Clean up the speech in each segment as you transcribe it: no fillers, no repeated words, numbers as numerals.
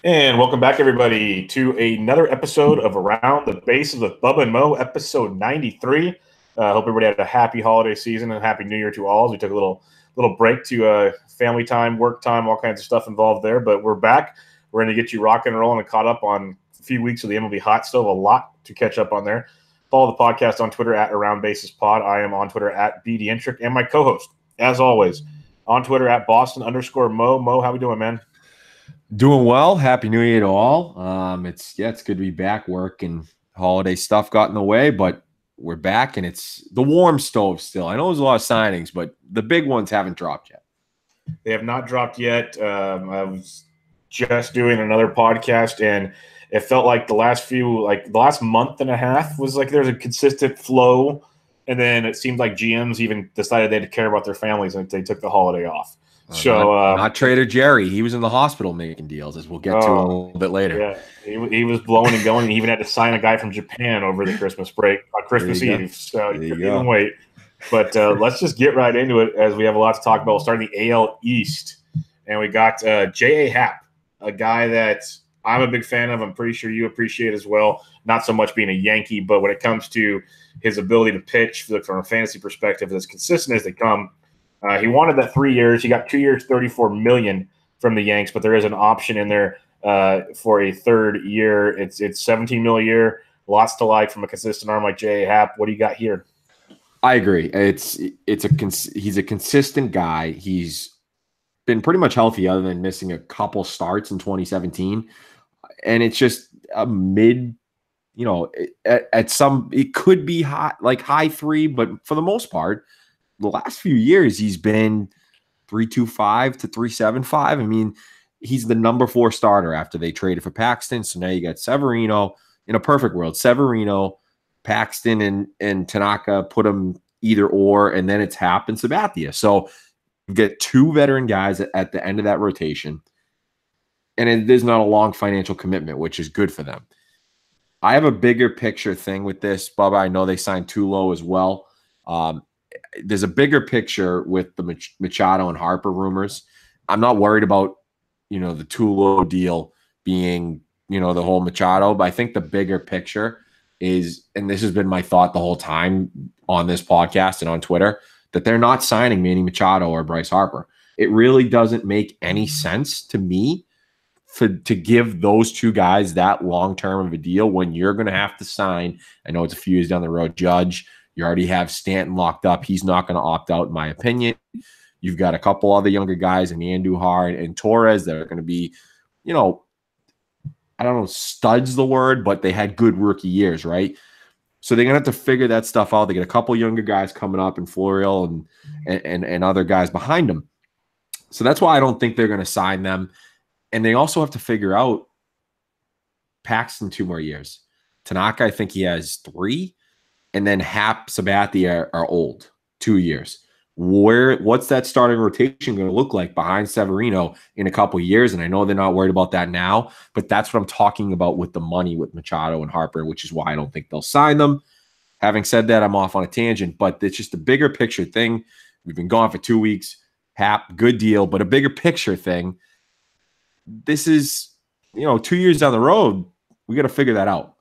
And welcome back, everybody, to another episode of Around the Bases with Bubba and Mo, episode 93. Hope everybody had a happy holiday season and happy New Year to all. As we took a little break to family time, work time, all kinds of stuff involved there. But we're back. We're going to get you rocking and rolling and caught up on a few weeks of the MLB Hot Stove. A lot to catch up on there. Follow the podcast on Twitter at Around Bases Pod. I am on Twitter at BDentric, and my co-host, as always, on Twitter at Boston_Mo. Mo, how we doing, man? Doing well. Happy New Year to all. It's good to be back. Work and holiday stuff got in the way, but we're back and it's the warm stove still. I know there's a lot of signings, but the big ones haven't dropped yet. They have not dropped yet. I was just doing another podcast, and it felt like the last month and a half was like there's a consistent flow, and then it seemed like GMs even decided they had to care about their families and they took the holiday off. Not Trader Jerry. He was in the hospital making deals, as we'll get to a little bit later. Yeah, he was blowing and going. He even had to sign a guy from Japan over the Christmas break, Christmas Eve. So you couldn't even wait. But let's just get right into it, as we have a lot to talk about. We'll start in the AL East, and we got J.A. Happ, a guy that I'm a big fan of. I'm pretty sure you appreciate as well. Not so much being a Yankee, but when it comes to his ability to pitch from a fantasy perspective, as consistent as they come. He wanted that 3 years. He got 2 years, $34 million from the Yanks, but there is an option in there for a third year. It's $17 million a year. Lots to like from a consistent arm like J.A. Happ. What do you got here? I agree. He's a consistent guy. He's been pretty much healthy, other than missing a couple starts in 2017, and it's just a mid. It could be high three, but for the most part, the last few years, he's been 3.25 to 3.75. I mean, he's the number 4 starter after they traded for Paxton. So now you got Severino. In a perfect world, Severino, Paxton, and Tanaka, put him either or, and then it's Happ and Sabathia. So you get 2 veteran guys at the end of that rotation, and there's not a long financial commitment, which is good for them. I have a bigger picture thing with this, Bubba. I know they signed Tulo as well. There's a bigger picture with the Machado and Harper rumors. I'm not worried about, the Tulo deal being, the whole Machado, but I think the bigger picture is, and this has been my thought the whole time on this podcast and on Twitter, that they're not signing Manny Machado or Bryce Harper. It really doesn't make any sense to me to give those 2 guys that long-term of a deal when you're going to have to sign. I know it's a few years down the road, Judge. You already have Stanton locked up. He's not going to opt out, in my opinion. You've got a couple other younger guys in Andujar and Torres that are going to be, I don't know, studs the word, but they had good rookie years, right? So they're going to have to figure that stuff out. They get a couple younger guys coming up in Florial and other guys behind them. So that's why I don't think they're going to sign them. And they also have to figure out Paxton 2 more years. Tanaka, I think he has 3. And then Happ, Sabathia are old, 2 years. What's that starting rotation going to look like behind Severino in a couple of years? And I know they're not worried about that now, but that's what I'm talking about with the money with Machado and Harper, which is why I don't think they'll sign them. Having said that, I'm off on a tangent, but it's just a bigger picture thing. We've been gone for 2 weeks. Happ, good deal, but a bigger picture thing. This is, 2 years down the road, we got to figure that out.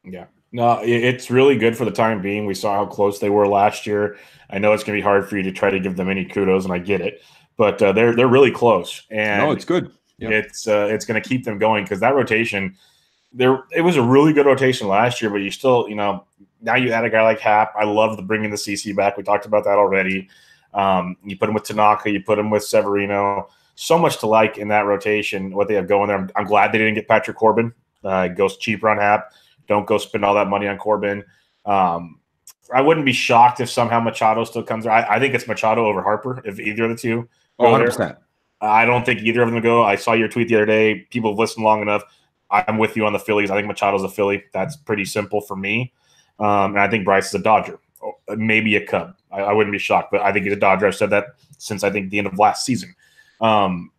Yeah. No, it's really good for the time being. We saw how close they were last year. I know it's going to be hard for you to try to give them any kudos, and I get it, but they're really close. And no, it's good. Yep. It's going to keep them going, because that rotation, it was a really good rotation last year. But you still, now you add a guy like Happ. I love bringing the CC back. We talked about that already. You put him with Tanaka, you put him with Severino. So much to like in that rotation. What they have going there. I'm glad they didn't get Patrick Corbin. It goes cheaper on Happ. Don't go spend all that money on Corbin. I wouldn't be shocked if somehow Machado still comes there. I think it's Machado over Harper, if either of the two go 100%. there. I don't think either of them go. I saw your tweet the other day. People have listened long enough. I'm with you on the Phillies. I think Machado's a Philly. That's pretty simple for me. And I think Bryce is a Dodger. Maybe a Cub. I wouldn't be shocked, but I think he's a Dodger. I've said that since I think the end of last season. And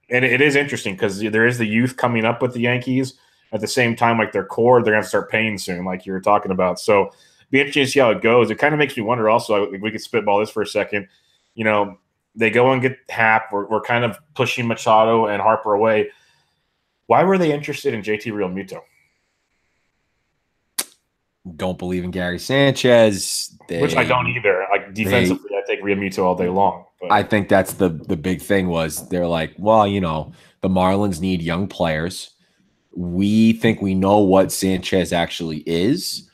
it is interesting because there is the youth coming up with the Yankees. At the same time, like their core, they're going to start paying soon, like you were talking about. So be interesting to see how it goes. It kind of makes me wonder also, we could spitball this for a second. They go and get Happ. We're kind of pushing Machado and Harper away. Why were they interested in JT Realmuto? Don't believe in Gary Sanchez. Which I don't either. Like defensively, I take Realmuto all day long. But I think that's the big thing was they're like, well, the Marlins need young players. We think we know what Sanchez actually is.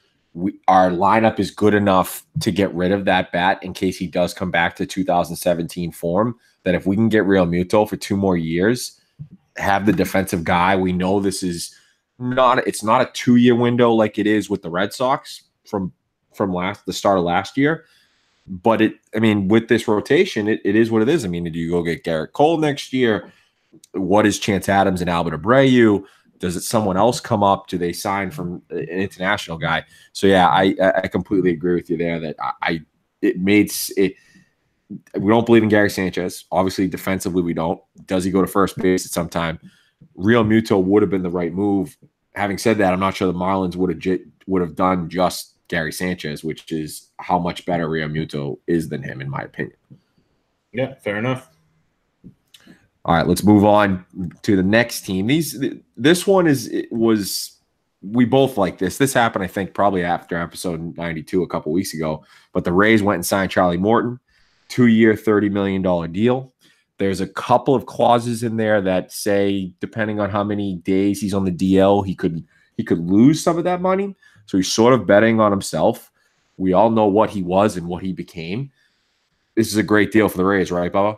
Our lineup is good enough to get rid of that bat in case he does come back to 2017 form. That if we can get Realmuto for 2 more years, have the defensive guy, we know this is it's not a 2-year window like it is with the Red Sox from the start of last year. But with this rotation, it is what it is. Do you go get Garrett Cole next year? What is Chance Adams and Albert Abreu? Does it someone else come up? Do they sign from an international guy? So yeah, I completely agree with you there that we don't believe in Gary Sanchez. Obviously, defensively, we don't. Does he go to first base at some time? Realmuto would have been the right move. Having said that, I'm not sure the Marlins would have done just Gary Sanchez, which is how much better Realmuto is than him, in my opinion. Yeah, fair enough. All right, let's move on to the next team. This one we both like this. This happened, I think, probably after episode 92 a couple weeks ago. But the Rays went and signed Charlie Morton, 2-year, $30 million deal. There's a couple of clauses in there that say, depending on how many days he's on the DL, he could lose some of that money. So he's sort of betting on himself. We all know what he was and what he became. This is a great deal for the Rays, right, Bubba?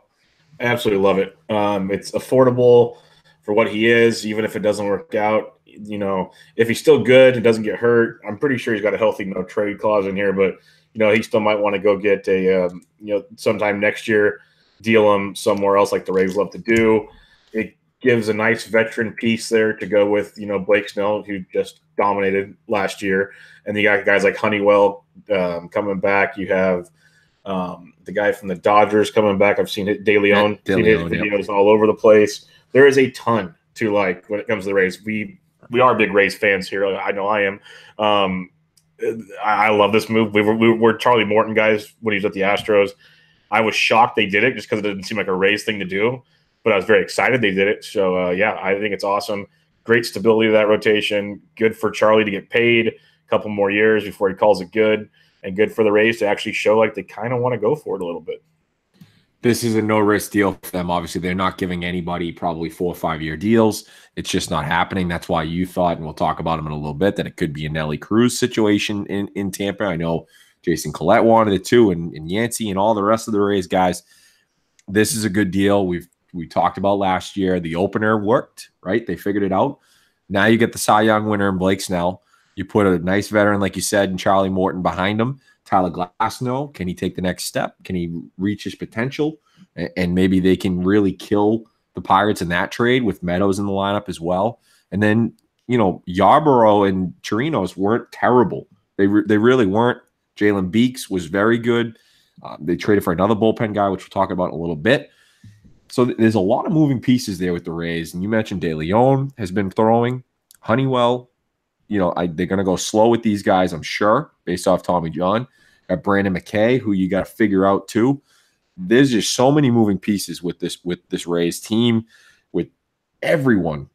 I absolutely love it. It's affordable for what he is, even if it doesn't work out. If he's still good and doesn't get hurt, I'm pretty sure he's got a healthy no trade clause in here. But he still might want to go get a sometime next year, deal him somewhere else like the Rays love to do. It gives a nice veteran piece there to go with Blake Snell, who just dominated last year, and you got guys like Honeywell coming back. You have the guy from the Dodgers coming back. I've seen it. De Leon, seen his videos all over the place. There is a ton to like when it comes to the Rays. We are big Rays fans here. I know I am. I love this move. We were Charlie Morton guys when he was at the Astros. I was shocked they did it just because it didn't seem like a Rays thing to do, but I was very excited they did it. So yeah, I think it's awesome. Great stability to that rotation. Good for Charlie to get paid a couple more years before he calls it good. And good for the Rays to actually show like they kind of want to go for it a little bit. This is a no-risk deal for them. Obviously, they're not giving anybody probably 4 or 5-year deals. It's just not happening. That's why you thought, and we'll talk about him in a little bit, that it could be a Nelly Cruz situation in Tampa. I know Jason Collette wanted it too, and Yancey and all the rest of the Rays guys. This is a good deal. We talked about last year. The opener worked, right? They figured it out. Now you get the Cy Young winner in Blake Snell. You put a nice veteran, like you said, in Charlie Morton behind him. Tyler Glasnow, can he take the next step? Can he reach his potential? And maybe they can really kill the Pirates in that trade with Meadows in the lineup as well. And then, Yarborough and Chirinos weren't terrible. They really weren't. Jalen Beeks was very good. They traded for another bullpen guy, which we'll talk about in a little bit. So there's a lot of moving pieces there with the Rays. And you mentioned De Leon has been throwing. Honeywell, they're going to go slow with these guys, I'm sure, based off Tommy John. Got Brandon McKay, who you got to figure out too. There's just so many moving pieces with this Rays team, with everyone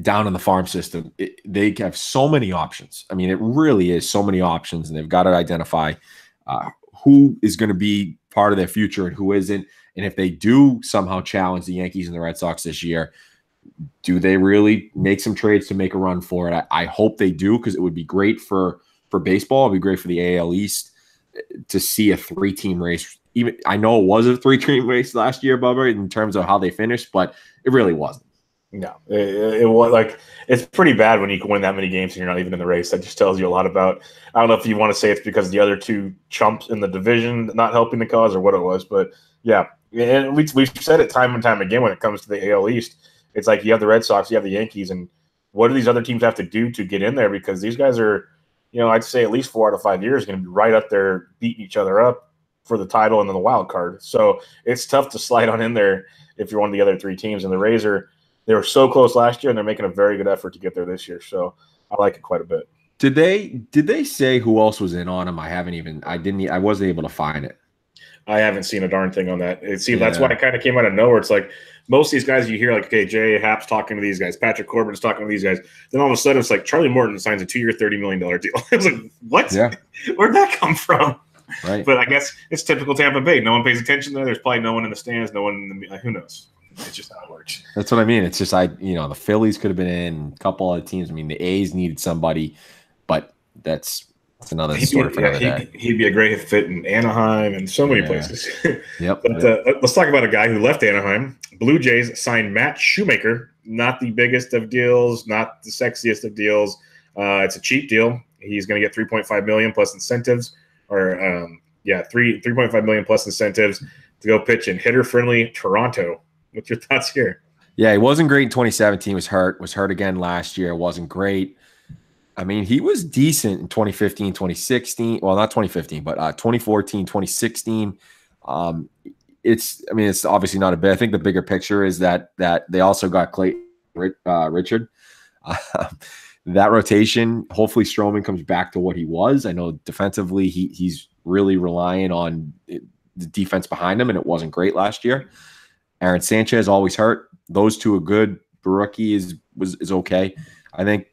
down in the farm system. They have so many options. It really is so many options, and they've got to identify who is going to be part of their future and who isn't. And if they do somehow challenge the Yankees and the Red Sox this year, do they really make some trades to make a run for it? I hope they do, because it would be great for baseball. It would be great for the AL East to see a 3-team race. Even I know it was a 3-team race last year, Bubba, in terms of how they finished, but it really wasn't. No, it was like, it's pretty bad when you can win that many games and you're not even in the race. That just tells you a lot about, I don't know if you want to say it's because the other 2 chumps in the division not helping the cause or what it was, but yeah. And we've said it time and time again when it comes to the AL East. It's like you have the Red Sox, you have the Yankees, and what do these other teams have to do to get in there? Because these guys are, I'd say at least 4 out of 5 years going to be right up there beating each other up for the title and then the wild card. So it's tough to slide on in there if you're one of the other 3 teams. And the Rays they were so close last year, and they're making a very good effort to get there this year. So I like it quite a bit. Did they say who else was in on them? I wasn't able to find it. I haven't seen a darn thing on that. That's why it kind of came out of nowhere. It's like most of these guys you hear, like, okay, Jay Happ's talking to these guys, Patrick Corbin's talking to these guys. Then all of a sudden it's like Charlie Morton signs a 2-year, $30 million deal. I was like, what? Yeah. Where'd that come from? Right. But I guess it's typical Tampa Bay. No one pays attention there. There's probably no one in the stands. No one in the who knows? It's just how it works. That's what I mean. It's just the Phillies could have been in, a couple other teams. I mean, the A's needed somebody, but that's another story for another day. He'd be a great fit in Anaheim and so many places. Yep. But let's talk about a guy who left Anaheim. Blue Jays signed Matt Shoemaker. Not the biggest of deals, not the sexiest of deals. It's a cheap deal. He's going to get $3.5 million plus incentives, or $3.5 million plus incentives to go pitch in hitter-friendly Toronto. What's your thoughts here? Yeah, he wasn't great in 2017. Was hurt again last year. Wasn't great. I mean, he was decent in 2015, 2016. Well, not 2015, but 2014, 2016. It's obviously not a bit. I think the bigger picture is that they also got Richard. That rotation, hopefully Stroman comes back to what he was. I know defensively he's really relying on the defense behind him, and it wasn't great last year. Aaron Sanchez always hurt. Those two are good. Barucki is okay. I think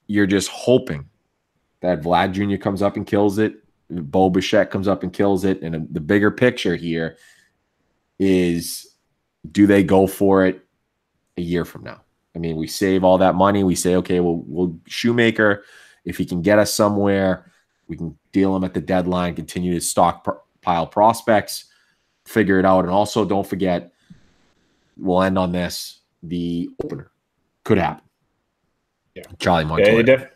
you're just hoping that Vlad Jr. comes up and kills it. Bo Bichette comes up and kills it. And the bigger picture here is, do they go for it a year from now? I mean, we save all that money. We say, okay, we'll Shoemaker, if he can get us somewhere, we can deal him at the deadline, continue to stockpile prospects, figure it out. And also, don't forget, we'll end on this, the opener could happen. Yeah, Charlie Montoya. Yeah,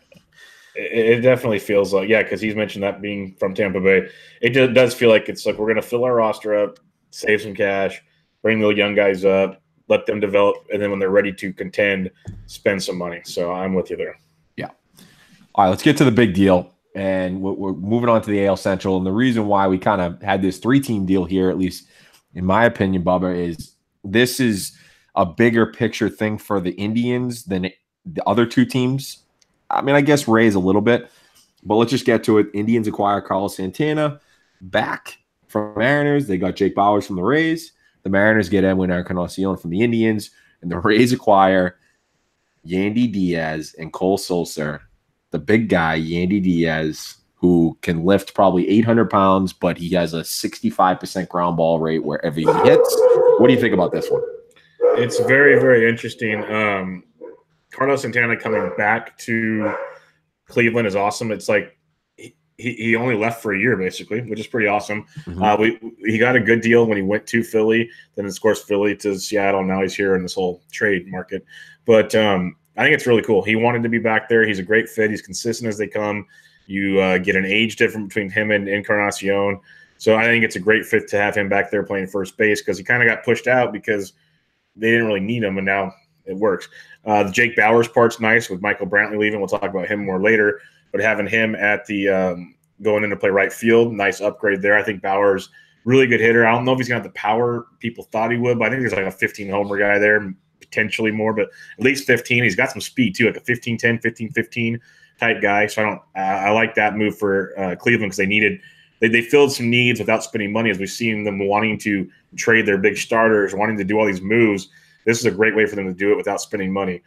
it definitely feels like, because he's mentioned that being from Tampa Bay. It does feel like it's like we're going to fill our roster up, save some cash, bring the young guys up, let them develop, and then when they're ready to contend, spend some money. So I'm with you there. Yeah. All right, let's get to the big deal. And we're moving on to the AL Central. And the reason why we kind of had this 3-team deal here, at least in my opinion, Bubba, is this is a bigger picture thing for the Indians than the other 2 teams. I mean, I guess Rays a little bit, but let's just get to it. Indians acquire Carlos Santana back from Mariners. They got Jake Bauers from the Rays. The Mariners get Edwin Encarnacion from the Indians, and the Rays acquire Yandy Diaz and Cole Sulser, the big guy, Yandy Diaz, who can lift probably 800 pounds, but he has a 65% ground ball rate wherever he hits. What do you think about this one? It's very, very interesting. Carlos Santana coming back to Cleveland is awesome. It's like he only left for a year, basically, which is pretty awesome. Mm-hmm. He got a good deal when he went to Philly. Then, of course, Philly to Seattle. Now he's here in this whole trade market. But I think it's really cool. He wanted to be back there. He's a great fit. He's consistent as they come. You get an age difference between him and Encarnacion. So I think it's a great fit to have him back there playing first base, because he kind of got pushed out because they didn't really need him, and now it works. The Jake Bauers part's nice with Michael Brantley leaving. We'll talk about him more later. But having him at the going in to play right field, nice upgrade there. I think Bauers, really good hitter. I don't know if he's going to have the power people thought he would, but I think there's like a 15-homer guy there, potentially more, but at least 15. He's got some speed too, like a 15-10, 15-15 type guy. So I like that move for Cleveland, because they filled some needs without spending money, as we've seen them wanting to trade their big starters, wanting to do all these moves. This is a great way for them to do it without spending money.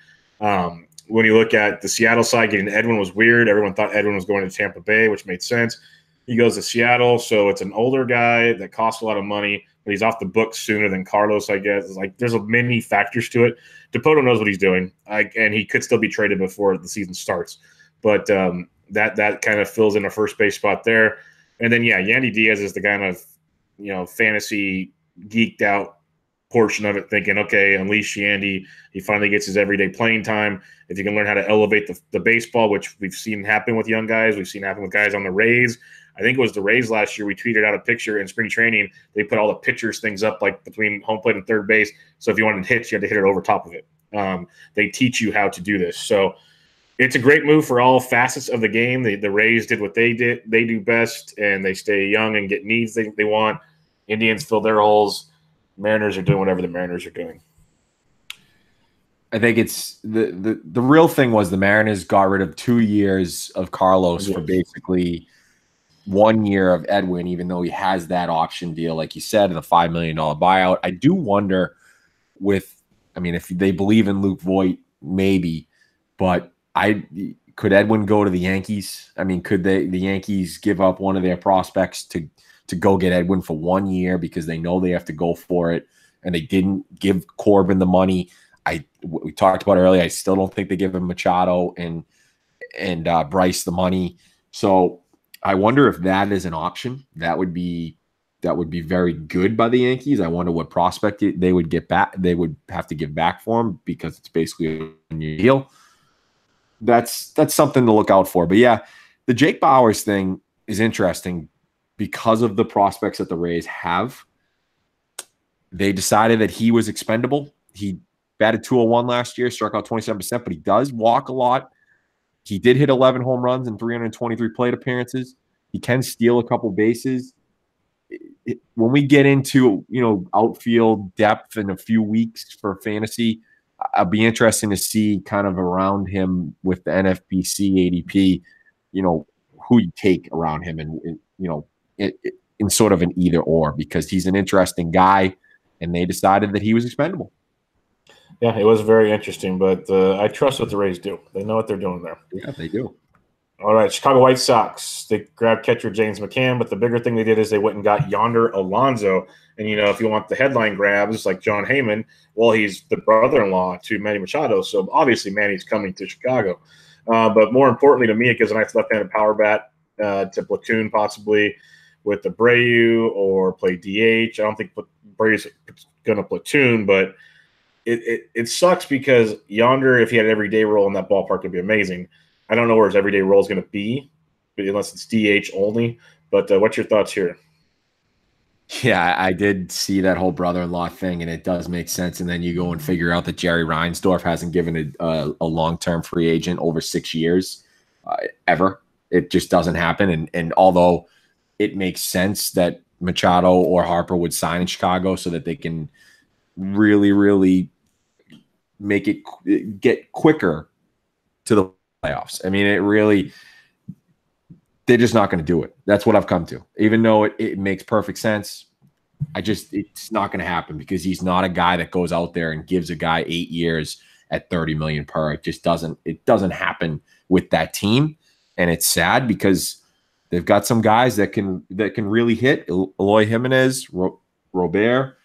When you look at the Seattle side, getting Edwin was weird. Everyone thought Edwin was going to Tampa Bay, which made sense. He goes to Seattle, so it's an older guy that costs a lot of money, but he's off the books sooner than Carlos, I guess. Like, there's many factors to it. Dipoto knows what he's doing, and he could still be traded before the season starts. But that kind of fills in a first base spot there. And then, Yandy Diaz is the kind of, fantasy geeked out portion of it, thinking, okay, unleash Yandy. He finally gets his everyday playing time. If you can learn how to elevate the baseball, which we've seen happen with young guys, we've seen happen with guys on the Rays. I think it was the Rays last year. We tweeted out a picture in spring training. They put all the pitchers things up like between home plate and third base. So if you wanted to hit, you had to hit it over top of it. They teach you how to do this. So it's a great move for all facets of the game. The Rays did what they did. They do best, and they stay young and get needs they want. Indians fill their holes. Mariners are doing whatever the Mariners are doing. I think it's the real thing was the Mariners got rid of 2 years of Carlos for basically 1 year of Edwin, even though he has that option deal, like you said, the $5 million buyout. I do wonder if they believe in Luke Voit, maybe, but could Edwin go to the Yankees? I mean, could the Yankees give up one of their prospects to go get Edwin for 1 year because they know they have to go for it, and they didn't give Corbin the money? We talked about earlier. I still don't think they give him Machado and Bryce the money. So I wonder if that is an option. That would be very good by the Yankees. I wonder what prospect they would get back. They would have to give back for him because it's basically a new deal. That's something to look out for. But yeah, the Jake Bauers thing is interesting because of the prospects that the Rays have. They decided that he was expendable. He batted .201 last year, struck out 27%, but he does walk a lot. He did hit 11 home runs in 323 plate appearances. He can steal a couple bases. When we get into, outfield depth in a few weeks for fantasy, I'll be interested to see kind of around him with the NFBC ADP, who you take around him and in sort of an either or, because he's an interesting guy and they decided that he was expendable. Yeah, it was very interesting, but I trust what the Rays do. They know what they're doing there. Yeah, they do. All right, Chicago White Sox. They grabbed catcher James McCann, but the bigger thing they did is they went and got Yonder Alonso. And, if you want the headline grabs, like John Heyman, well, he's the brother-in-law to Manny Machado, so obviously Manny's coming to Chicago. But more importantly to me, it gives a nice left-handed power bat to platoon possibly with Abreu or play DH. I don't think Abreu's going to platoon, but it sucks because Yonder, if he had an everyday role in that ballpark, would be amazing. I don't know where his everyday role is going to be, unless it's DH only. But what's your thoughts here? Yeah, I did see that whole brother-in-law thing, and it does make sense. And then you go and figure out that Jerry Reinsdorf hasn't given a long-term free agent over 6 years ever. It just doesn't happen. And although it makes sense that Machado or Harper would sign in Chicago so that they can really, really make it get quicker to the playoffs. I mean, they're just not going to do it. That's what I've come to. Even though it makes perfect sense, it's not going to happen because he's not a guy that goes out there and gives a guy 8 years at $30 million per. It just doesn't happen with that team. And it's sad because they've got some guys that can really hit. Eloy Jimenez, Robert,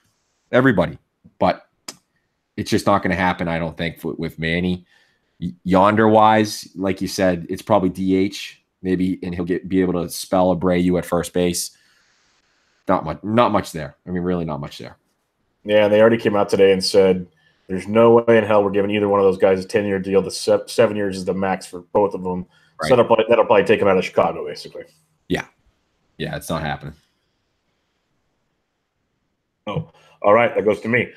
everybody. But it's just not going to happen, I don't think, with Manny. Yonder-wise, like you said, it's probably DH maybe, and he'll be able to spell Abreu at first base. Not much there. I mean, really not much there. Yeah, and they already came out today and said there's no way in hell we're giving either one of those guys a 10-year deal. The 7 years is the max for both of them. Right. So that'll probably take him out of Chicago, basically. Yeah, it's not happening. Oh, all right. That goes to me.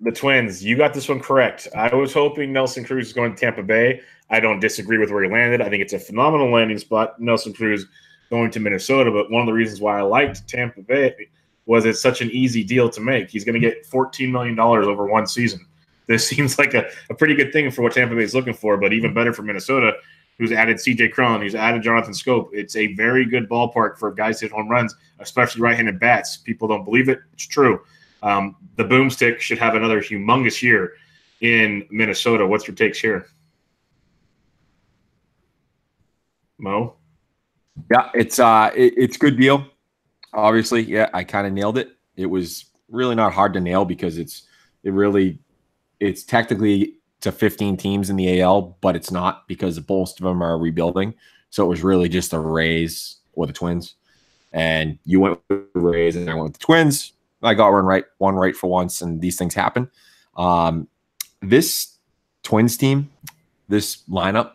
The Twins, you got this one correct. I was hoping Nelson Cruz is going to Tampa Bay. I don't disagree with where he landed. I think it's a phenomenal landing spot. Nelson Cruz going to Minnesota, but one of the reasons why I liked Tampa Bay was it's such an easy deal to make. He's going to get $14 million over one season. This seems like a pretty good thing for what Tampa Bay is looking for, but even better for Minnesota, who's added C.J. Cron, who's added Jonathan Scope. It's a very good ballpark for guys to hit home runs, especially right-handed bats. People don't believe it. It's true. The boomstick should have another humongous year in Minnesota. What's your takes here? Mo? Yeah, it's a good deal. Obviously, yeah, I kind of nailed it. It was really not hard to nail because it's technically to 15 teams in the AL, but it's not because most of them are rebuilding. So it was really just the Rays or the Twins. And you went with the Rays and I went with the Twins. I got one right for once, and these things happen. This Twins team, this lineup,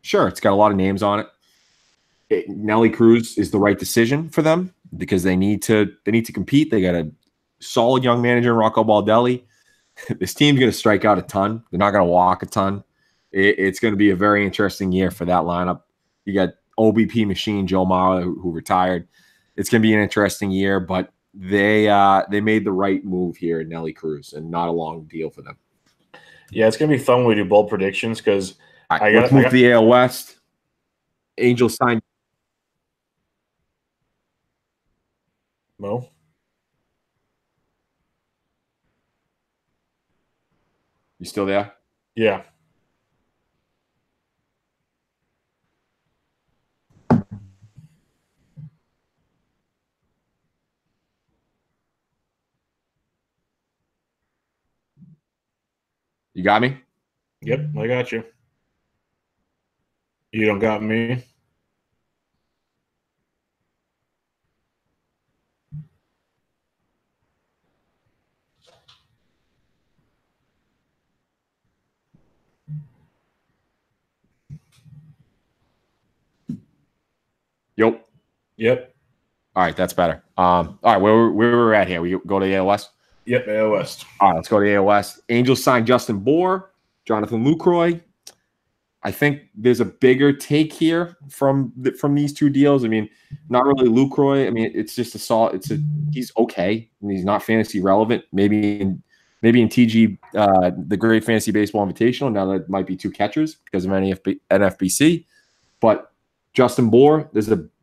sure, it's got a lot of names on it. Nelly Cruz is the right decision for them because they need to compete. They got a solid young manager in Rocco Baldelli. This team's going to strike out a ton. They're not going to walk a ton. It's going to be a very interesting year for that lineup. You got OBP machine Joe Mauer who retired. It's going to be an interesting year, but they made the right move here in Nelly Cruz and not a long deal for them. Yeah, it's going to be fun when we do bold predictions because let's move to the AL West. Angels signed Mo? You still there? Yeah. You got me? Yep, I got you. You don't got me? Yep. Yep. All right, that's better. All right, where we're at here? We go to the AL West? Yep, AL West. All right, let's go to the AL West. Angels signed Justin Bour, Jonathan Lucroy. I think there's a bigger take here from these two deals. I mean, not really Lucroy. I mean, it's just he's okay. And he's not fantasy relevant. Maybe in TG, the Great Fantasy Baseball Invitational. Now that might be two catchers because of NFBC. But Justin Bour,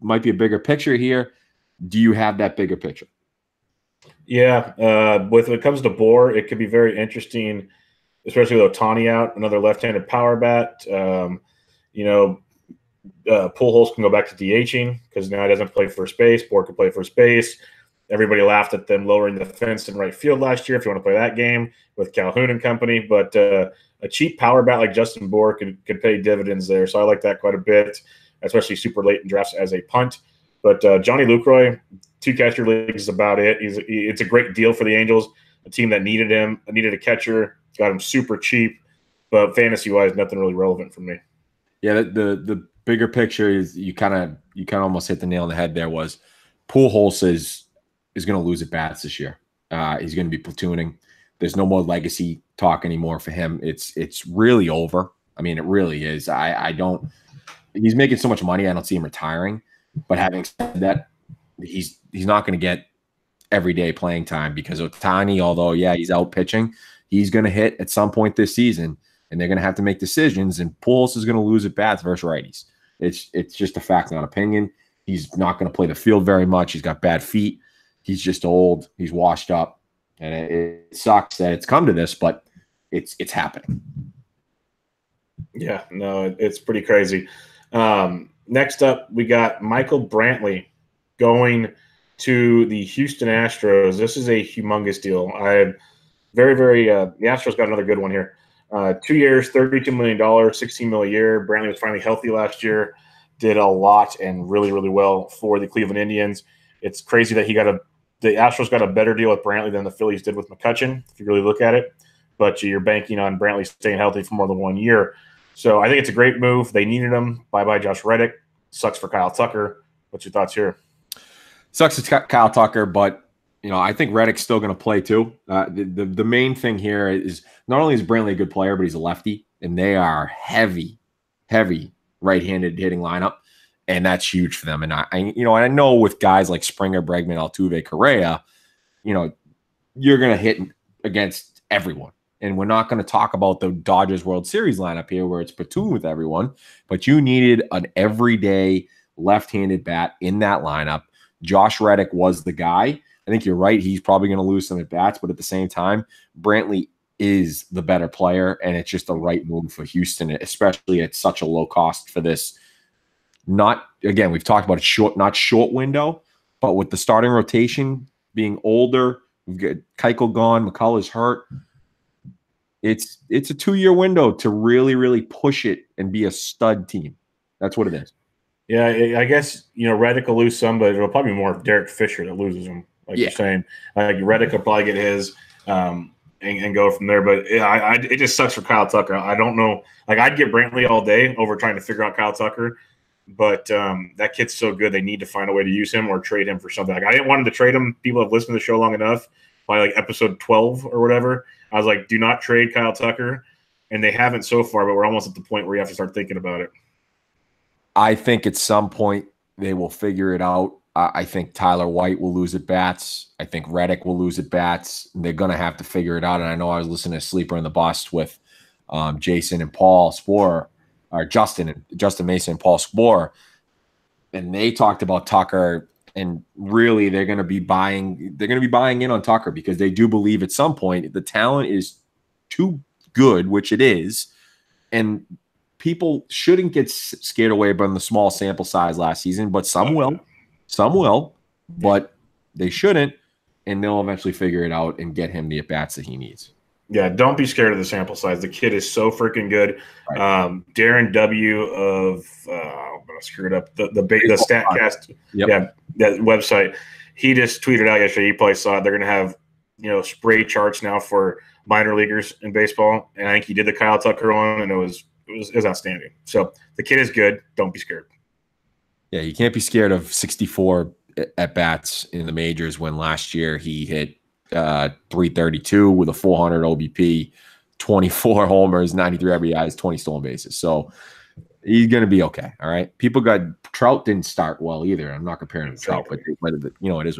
might be a bigger picture here. Do you have that bigger picture? Yeah, when it comes to Bour, it could be very interesting, especially with Ohtani out, another left-handed power bat. Pujols can go back to DHing because now he doesn't play first base. Bour can play first base. Everybody laughed at them lowering the fence in right field last year if you want to play that game with Calhoun and company. But a cheap power bat like Justin Bour could pay dividends there. So I like that quite a bit, especially super late in drafts as a punt. But Johnny Lucroy, two catcher leagues is about it. It's a great deal for the Angels, a team that needed him, needed a catcher, got him super cheap. But fantasy-wise, nothing really relevant for me. Yeah, the bigger picture is you kind of almost hit the nail on the head there. Was Pujols is going to lose at bats this year. He's going to be platooning. There's no more legacy talk anymore for him. It's really over. I mean, it really is. I don't. He's making so much money. I don't see him retiring. But having said that, he's not going to get everyday playing time because Ohtani, although he's out pitching, he's going to hit at some point this season, and they're going to have to make decisions. And Pujols is going to lose at bats versus righties. It's just a fact, not opinion. He's not going to play the field very much. He's got bad feet. He's just old. He's washed up, and it sucks that it's come to this, but it's happening. Yeah, no, it's pretty crazy. Next up, we got Michael Brantley going to the Houston Astros. This is a humongous deal. The Astros got another good one here. 2 years, $32 million, $16 million a year. Brantley was finally healthy last year, did a lot and really, really well for the Cleveland Indians. It's crazy that the Astros got a better deal with Brantley than the Phillies did with McCutchen, if you really look at it. But you're banking on Brantley staying healthy for more than 1 year. So I think it's a great move. They needed him. Bye-bye, Josh Reddick. Sucks for Kyle Tucker. What's your thoughts here? Sucks for Kyle Tucker, but I think Reddick's still going to play too. The main thing here is not only is Brantley a good player, but he's a lefty, and they are heavy right-handed hitting lineup, and that's huge for them. And I know with guys like Springer, Bregman, Altuve, Correa, you're going to hit against everyone. And we're not going to talk about the Dodgers World Series lineup here where it's platoon with everyone, but you needed an everyday left-handed bat in that lineup. Josh Reddick was the guy. I think you're right. He's probably going to lose some at-bats, but at the same time, Brantley is the better player, and it's just the right move for Houston, especially at such a low cost for this. We've talked about it not short window, but with the starting rotation being older, we've got Keuchel gone, McCullough's hurt. It's a 2-year window to really, really push it and be a stud team. That's what it is. Yeah, I guess, Reddick will lose some, but it'll probably be more Derek Fisher that loses them, you're saying. Reddick will probably get his and go from there. But it just sucks for Kyle Tucker. I don't know. I'd get Brantley all day over trying to figure out Kyle Tucker. But that kid's so good, they need to find a way to use him or trade him for something. I didn't want him to trade him. People have listened to the show long enough. By episode 12 or whatever, I was like, do not trade Kyle Tucker. And they haven't so far, but we're almost at the point where you have to start thinking about it. I think at some point they will figure it out. I think Tyler White will lose at bats. I think Reddick will lose at bats. They're going to have to figure it out. And I know I was listening to Sleeper in the Bust with Jason and Paul Sporer, or Justin Mason and Paul Sporer. And they talked about Tucker And really, they're going to be buying in on Tucker because they do believe at some point the talent is too good, which it is, and people shouldn't get scared away by the small sample size last season, but some will, but they shouldn't, and they'll eventually figure it out and get him the at-bats that he needs. Yeah, don't be scared of the sample size. The kid is so freaking good. Right. Darren W. of I'm gonna screw it up. The Statcast, that website. He just tweeted out yesterday. You probably saw it. They're gonna have spray charts now for minor leaguers in baseball, and I think he did the Kyle Tucker one, and it was outstanding. So the kid is good. Don't be scared. Yeah, you can't be scared of 64 at bats in the majors when last year he hit 332 with a 400 OBP, 24 homers, 93 RBIs, 20 stolen bases. So he's going to be okay. All right. Trout didn't start well either. I'm not comparing him to Trout, but it is what it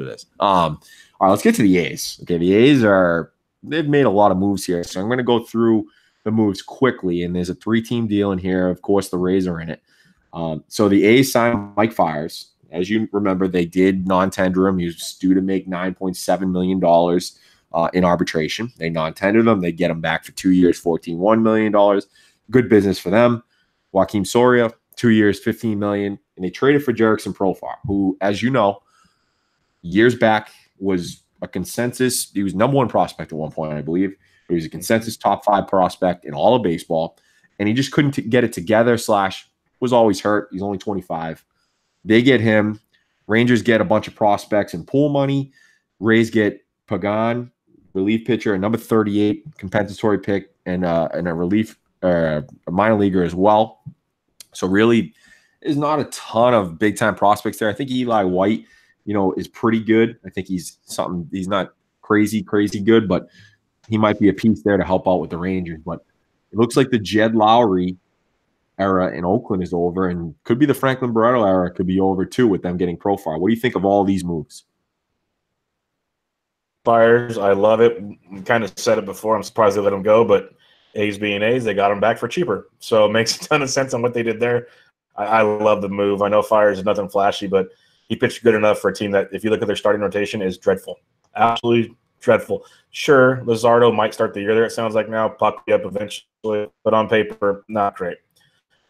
is. All right, let's get to the A's. Okay. The A's they've made a lot of moves here. So I'm going to go through the moves quickly. And there's a 3-team deal in here. Of course, the Rays are in it. So the A's signed Mike Fiers. As you remember, they did non-tender him. He was due to make $9.7 million in arbitration. They non-tendered him. They get him back for 2 years, $14.1 million. Good business for them. Joakim Soria, 2 years, $15 million. And they traded for Jerickson Profar, who, as you know, years back was a consensus. He was number 1 prospect at one point, I believe. He was a consensus top 5 prospect in all of baseball. And he just couldn't get it together / was always hurt. He's only 25. They get him. Rangers get a bunch of prospects and pool money. Rays get Pagan, relief pitcher, a number 38 compensatory pick, and a relief a minor leaguer as well. So really, there's not a ton of big time prospects there. I think Eli White, is pretty good. I think he's not crazy good, but he might be a piece there to help out with the Rangers. But it looks like the Jed Lowry era in Oakland is over, and could be the Franklin Barreto era could be over too with them getting Profar. What do you think of all these moves? Fiers, I love it. We kind of said it before. I'm surprised they let him go, but A's being A's, they got him back for cheaper. So it makes a ton of sense on what they did there. I love the move. I know Fiers is nothing flashy, but he pitched good enough for a team that, if you look at their starting rotation, is dreadful. Absolutely dreadful. That Luzardo might start the year there, it sounds like now, pop up eventually, but on paper, not great.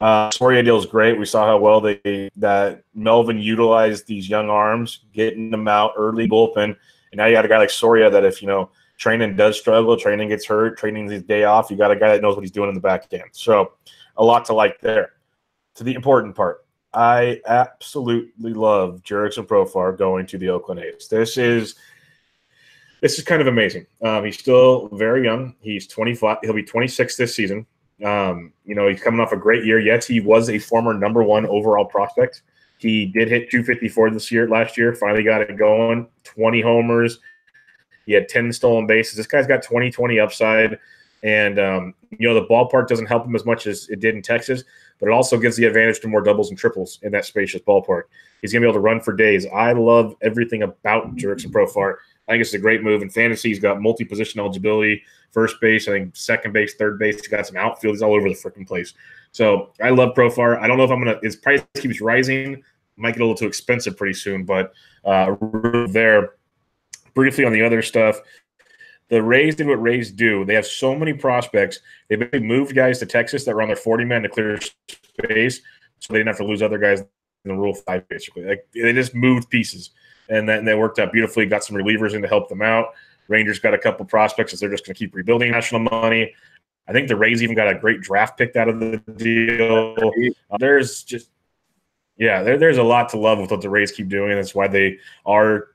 Soria deal is great. We saw how well that Melvin utilized these young arms, getting them out early bullpen. And now you got a guy like Soria that if, training does struggle, training gets hurt, training's his day off, you got a guy that knows what he's doing in the back end. So a lot to like there. To the important part, I absolutely love Jerickson Profar going to the Oakland A's. This is kind of amazing. He's still very young. He's 25. He'll be 26 this season. He's coming off a great year. Yes, he was a former number 1 overall prospect. He did hit 254 last year. Finally got it going. 20 homers. He had 10 stolen bases. This guy's got 20/20 upside. And, the ballpark doesn't help him as much as it did in Texas, but it also gives the advantage to more doubles and triples in that spacious ballpark. He's going to be able to run for days. I love everything about Jerickson Profar. I think it's a great move. In fantasy, he's got multi-position eligibility, first base, I think second base, third base. He's got some outfield. He's all over the freaking place. So I love Profar. I don't know if his price keeps rising. Might get a little too expensive pretty soon, but there. Briefly on the other stuff, the Rays did what Rays do. They have so many prospects. They basically moved guys to Texas that were on their 40-man to clear space, so they didn't have to lose other guys in the Rule 5, basically. They just moved pieces, and they worked out beautifully. Got some relievers in to help them out. Rangers got a couple prospects that they're just going to keep rebuilding national money. I think the Rays even got a great draft pick out of the deal. There's a lot to love with what the Rays keep doing. That's why they are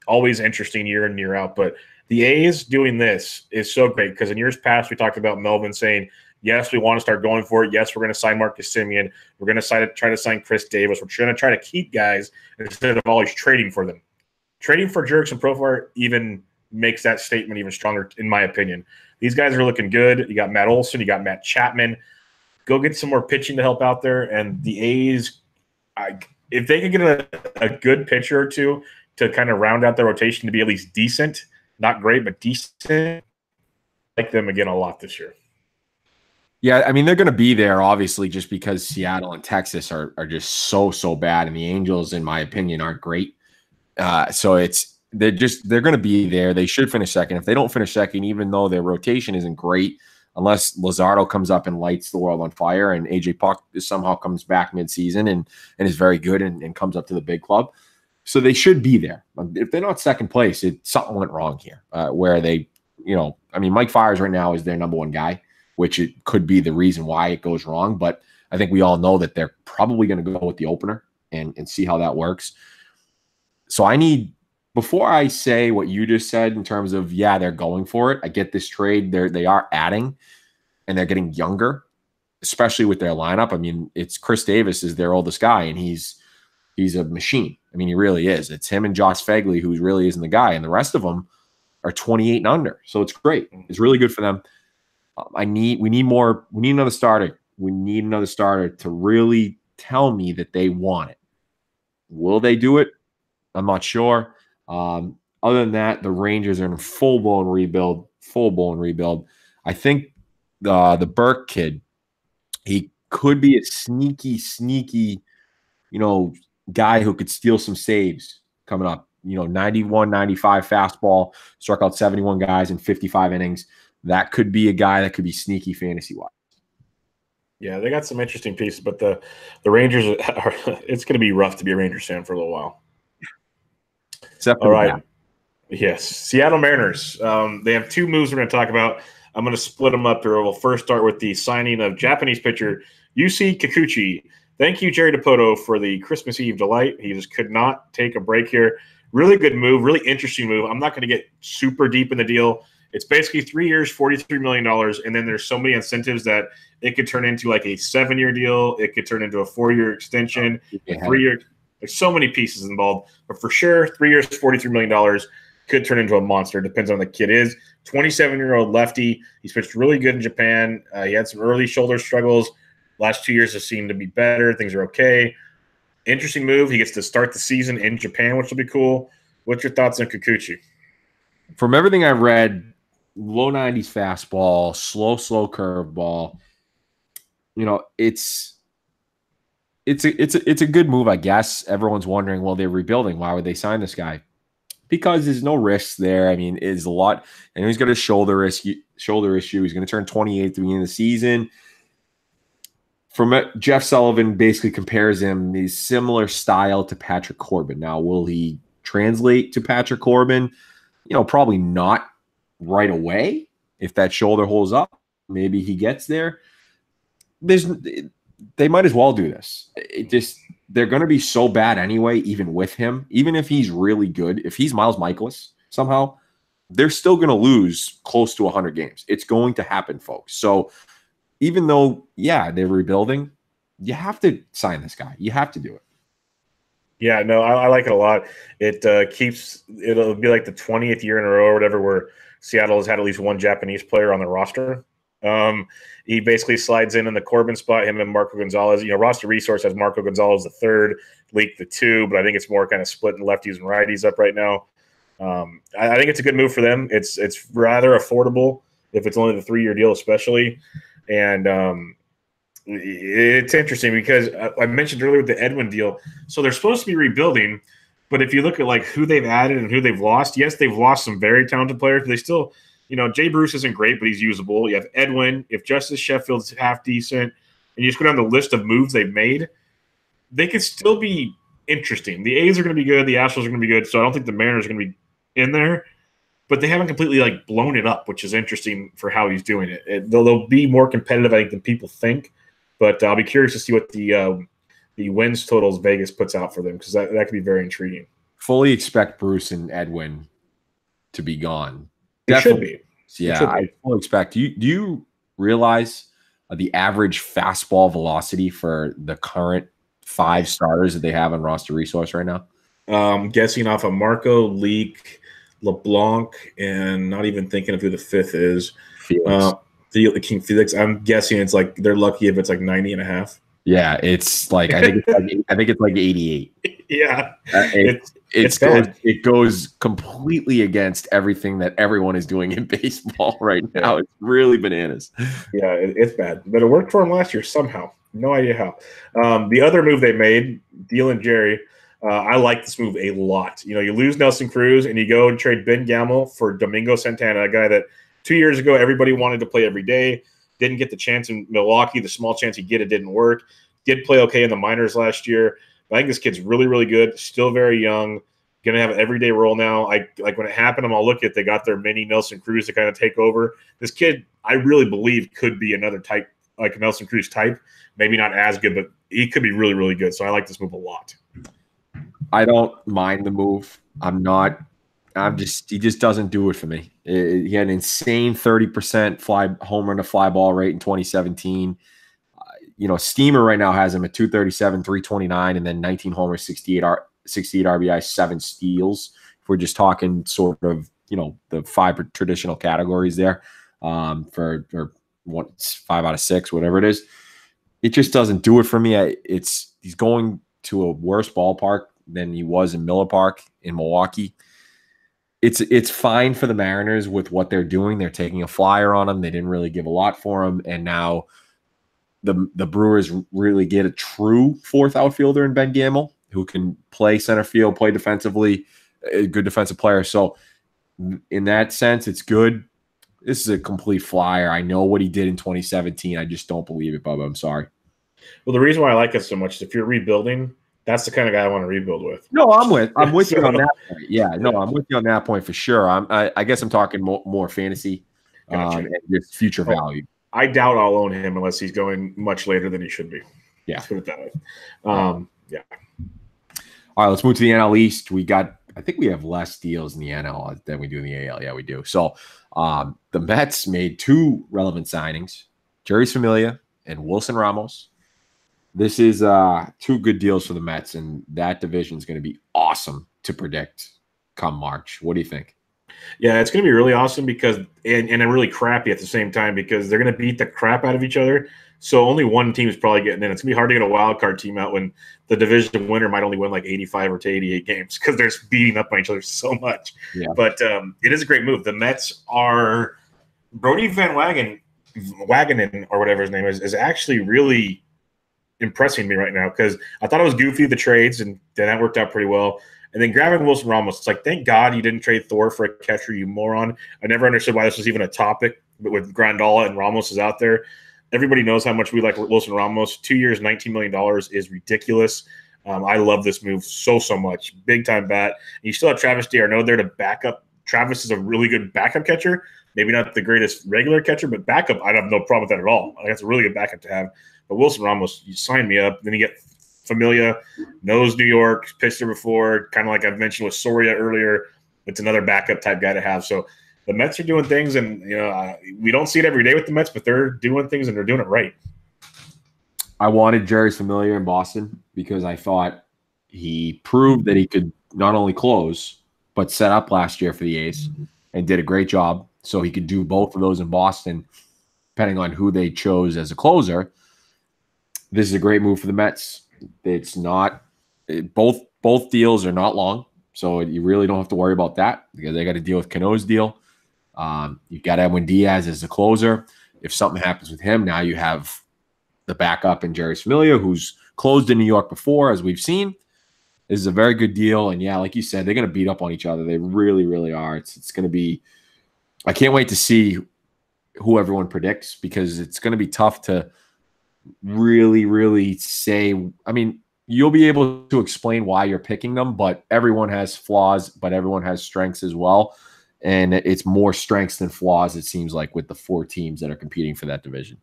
always interesting year in, year out. But the A's doing this is so great because in years past we talked about Melvin saying, yes, we want to start going for it. Yes, we're going to sign Marcus Semien. We're going to try to sign Chris Davis. We're going to try to keep guys instead of always trading for them. Trading for Jerickson Profar even makes that statement even stronger, in my opinion. These guys are looking good. You got Matt Olson. You got Matt Chapman. Go get some more pitching to help out there. And the A's, if they could get a good pitcher or two to kind of round out their rotation to be at least decent, not great, but decent, I like them again a lot this year. Yeah, I mean, they're going to be there, obviously, just because Seattle and Texas are just so bad. And the Angels, in my opinion, aren't great. So they're going to be there. They should finish second. If they don't finish second, even though their rotation isn't great, unless Luzardo comes up and lights the world on fire, and AJ Puck somehow comes back midseason and is very good and comes up to the big club. So they should be there. If they're not second place, something went wrong here. Where they, Mike Fiers right now is their number one guy, which it could be the reason why it goes wrong. But I think we all know that they're probably going to go with the opener and see how that works. So before I say what you just said in terms of, yeah, they're going for it, I get this trade. They are adding, and they're getting younger, especially with their lineup. I mean, it's Chris Davis is their oldest guy, and he's a machine. I mean, he really is. It's him and Josh Fegley who really isn't the guy, and the rest of them are 28 and under. So it's great. It's really good for them. We need another starter. We need another starter to really tell me that they want it. Will they do it? I'm not sure. Other than that, the Rangers are in full-blown rebuild. I think the Burke kid, he could be a sneaky, guy who could steal some saves coming up. 91, 95 fastball, struck out 71 guys in 55 innings. That could be a guy that could be sneaky fantasy-wise. Yeah, they got some interesting pieces, but the Rangers it's going to be rough to be a Rangers fan for a little while. All right. Yes. Seattle Mariners. They have two moves we're going to talk about. I'm going to split them up here. We'll first start with the signing of Japanese pitcher Yusi Kikuchi. Thank you, Jerry Dipoto, for the Christmas Eve delight. He just could not take a break here. Really good move, really interesting move. I'm not going to get super deep in the deal. It's basically 3 years, $43 million, and then there's so many incentives that it could turn into like a 7-year deal. It could turn into a 4-year extension, a 3-year. There's so many pieces involved, but for sure, 3 years, $43 million could turn into a monster. Depends on the kid is. 27-year-old lefty. He's pitched really good in Japan. He had some early shoulder struggles. Last 2 years have seemed to be better. Things are okay. Interesting move. He gets to start the season in Japan, which will be cool. What's your thoughts on Kikuchi? From everything I've read, low 90s fastball, slow curveball. It's a good move, I guess. Everyone's wondering, well, they're rebuilding. Why would they sign this guy? Because there's no risks there. I mean, it's a lot. And he's got a shoulder issue. He's going to turn 28 at the beginning of the season. Jeff Sullivan basically compares him the similar style to Patrick Corbin. Now, will he translate to Patrick Corbin? Probably not right away. If that shoulder holds up, maybe he gets there. They might as well do this. They're going to be so bad anyway, even with him. Even if he's really good, if he's Miles Michaelis somehow, they're still going to lose close to 100 games. It's going to happen, folks. So even though, yeah, they're rebuilding, you have to sign this guy. You have to do it. Yeah, no, I like it a lot. It'll be like the 20th year in a row or whatever where Seattle has had at least one Japanese player on their roster. He basically slides in the Corbin spot, him and Marco Gonzalez. Roster Resource has Marco Gonzalez the third, Leak the 2, but I think it's more kind of splitting lefties and righties up right now. I think it's a good move for them. It's rather affordable if it's only the 3-year deal, especially. And it's interesting because I mentioned earlier with the Edwin deal. So they're supposed to be rebuilding, but if you look at like who they've added and who they've lost, yes, they've lost some very talented players, but they still, Jay Bruce isn't great, but he's usable. You have Edwin. If Justice Sheffield's half decent, and you just go down the list of moves they've made, they could still be interesting. The A's are going to be good. The Astros are going to be good. So I don't think the Mariners are going to be in there. But they haven't completely blown it up, which is interesting for how he's doing it. They'll be more competitive, I think, than people think. But I'll be curious to see what the wins totals Vegas puts out for them because that could be very intriguing. Fully expect Bruce and Edwin to be gone. It should be. Yeah, I fully expect. Do you realize the average fastball velocity for the current 5 starters that they have on roster resource right now? Guessing off of Marco, Leak, LeBlanc, and not even thinking of who the 5th is. The King Felix. I'm guessing it's like they're lucky if it's like 90.5. Yeah, it's like I think it's like 88. Yeah, it goes completely against everything that everyone is doing in baseball right now. It's really bananas. Yeah, it's bad, but it worked for him last year somehow. No idea how. The other move they made, Deal and Jerry, I like this move a lot. You lose Nelson Cruz and you go and trade Ben Gamel for Domingo Santana, a guy that 2 years ago everybody wanted to play every day, didn't get the chance in Milwaukee. The small chance he get, it didn't work. Did play okay in the minors last year. But I think this kid's really, really good. Still very young. Going to have an everyday role now. Like when it happened, I'm all look at they got their mini Nelson Cruz to kind of take over. This kid, I really believe, could be another type, like a Nelson Cruz type. Maybe not as good, but he could be really, really good. So I like this move a lot. I don't mind the move. He just doesn't do it for me. He had an insane 30% home run to fly ball rate in 2017. Steamer right now has him at 237, 329, and then 19 homers, 68 RBI, 7 steals. If we're just talking sort of, the 5 traditional categories there for 5 out of 6, whatever it is. It just doesn't do it for me. He's going to a worse ballpark than he was in Miller Park in Milwaukee. It's fine for the Mariners with what they're doing. They're taking a flyer on him. They didn't really give a lot for him, and now the Brewers really get a true fourth outfielder in Ben Gamel who can play center field, play defensively, a good defensive player. So in that sense, it's good. This is a complete flyer. I know what he did in 2017. I just don't believe it, Bubba. I'm sorry. Well, the reason why I like it so much is if you're rebuilding, that's the kind of guy I want to rebuild with. No, I'm with you on that point. Yeah, no, I'm with you on that point for sure. I guess I'm talking more fantasy and just future value. I doubt I'll own him unless he's going much later than he should be. Yeah. Let's put it that way. Yeah. All right, let's move to the NL East. I think we have less deals in the NL than we do in the AL. Yeah, we do. So the Mets made 2 relevant signings, Jeurys Familia and Wilson Ramos. This is 2 good deals for the Mets, and that division is going to be awesome to predict come March. What do you think? Yeah, it's going to be really awesome because and really crappy at the same time because they're going to beat the crap out of each other. So only one team is probably getting in. It's going to be hard to get a wild card team out when the division winner might only win like 85 or to 88 games because they're beating up on each other so much. Yeah. But it is a great move. The Mets are Brody Van Wagenen or whatever his name is actually really impressing me right now because I thought it was goofy, the trades, and then that worked out pretty well. And then grabbing Wilson Ramos, it's like, thank God you didn't trade Thor for a catcher, you moron. I never understood why this was even a topic, but with Grandal and Ramos is out there. Everybody knows how much we like Wilson Ramos. 2 years, $19 million is ridiculous. I love this move so much. Big-time bat. And you still have Travis d'Arnaud there to back up. Travis is a really good backup catcher. Maybe not the greatest regular catcher, but backup, I have no problem with that at all. That's a really good backup to have. But Wilson Ramos, you sign me up. Then you get Familia, knows New York, pitched there before, kind of like I've mentioned with Soria earlier. It's another backup type guy to have. So the Mets are doing things, and we don't see it every day with the Mets, but they're doing things and they're doing it right. I wanted Jeurys Familia in Boston because I thought he proved that he could not only close but set up last year for the A's and did a great job. So he could do both of those in Boston, depending on who they chose as a closer. This is a great move for the Mets. It's not both deals are not long, so you really don't have to worry about that because they got to deal with Cano's deal. You've got Edwin Diaz as the closer. If something happens with him, now you have the backup in Jeurys Familia, who's closed in New York before, as we've seen. This is a very good deal, and yeah, like you said, they're going to beat up on each other. They really, really are. It's going to be. I can't wait to see who everyone predicts because it's going to be tough to really, really say. I mean, you'll be able to explain why you're picking them, but everyone has flaws, but everyone has strengths as well. And it's more strengths than flaws, it seems like, with the 4 teams that are competing for that division.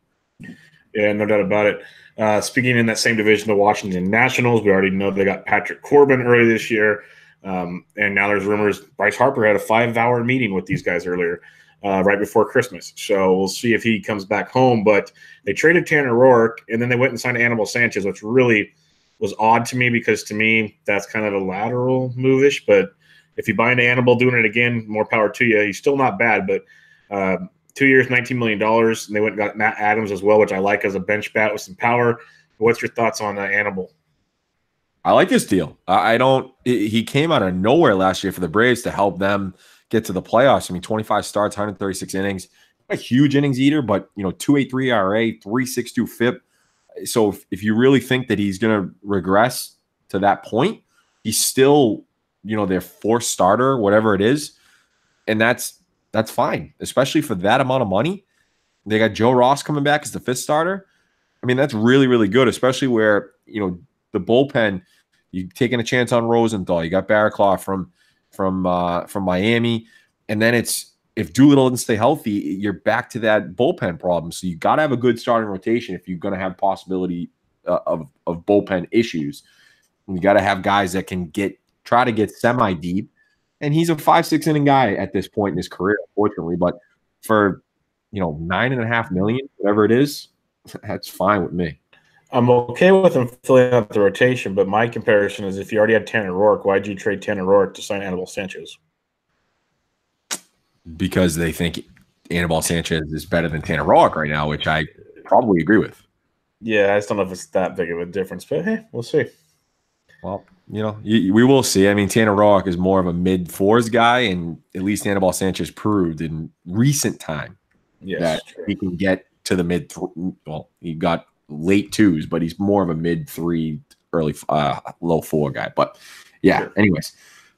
Yeah, no doubt about it. Speaking in that same division, the Washington Nationals, we already know they got Patrick Corbin early this year. And now there's rumors Bryce Harper had a 5-hour meeting with these guys earlier, right before Christmas. So we'll see if he comes back home. But they traded Tanner Roark, and then they went and signed Anibal Sanchez, which really was odd to me because to me that's kind of a lateral move-ish. But if you buy into Anibal doing it again, more power to you. He's still not bad, but 2 years, $19 million. And they went and got Matt Adams as well, which I like as a bench bat with some power. What's your thoughts on Anibal? I like this deal. He came out of nowhere last year for the Braves to help them get to the playoffs. I mean, 25 starts, 136 innings, a huge innings eater, but 2.83 ERA, 3.62 FIP. So if you really think that he's going to regress to that point, he's still, their fourth starter, whatever it is. And that's fine, especially for that amount of money. They got Joe Ross coming back as the fifth starter. I mean, that's really, really good, especially where, the bullpen, you taking a chance on Rosenthal. You got Barraclough from Miami. And then if Doolittle doesn't stay healthy, you're back to that bullpen problem. So you got to have a good starting rotation if you're going to have possibility of bullpen issues. You got to have guys that can try to get semi-deep. And he's a 5-6 inning guy at this point in his career, unfortunately. But for, $9.5 million, whatever it is, that's fine with me. I'm okay with him filling out the rotation, but my comparison is if you already had Tanner Roark, why'd you trade Tanner Roark to sign Anibal Sanchez? Because they think Anibal Sanchez is better than Tanner Roark right now, which I probably agree with. Yeah, I just don't know if it's that big of a difference, but hey, we'll see. Well, we will see. I mean, Tanner Roark is more of a mid-fours guy, and at least Anibal Sanchez proved in recent time that he can get to the mid. Well, he got late twos, but he's more of a mid-3, early low 4 guy. But yeah, anyways,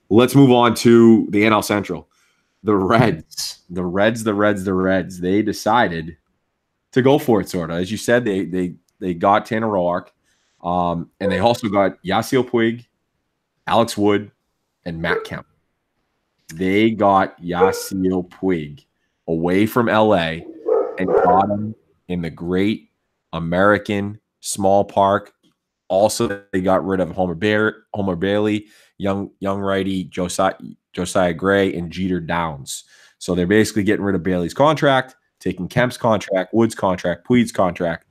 let's move on to the NL Central. The Reds. They decided to go for it, sort of. As you said, they got Tanner Roark. And they also got Yasiel Puig, Alex Wood, and Matt Kemp. They got Yasiel Puig away from LA and got him in the great American small park. Also, they got rid of Homer Bailey, young righty Josiah Gray, and Jeter Downs. So they're basically getting rid of Bailey's contract, taking Kemp's contract, Wood's contract, Puig's contract.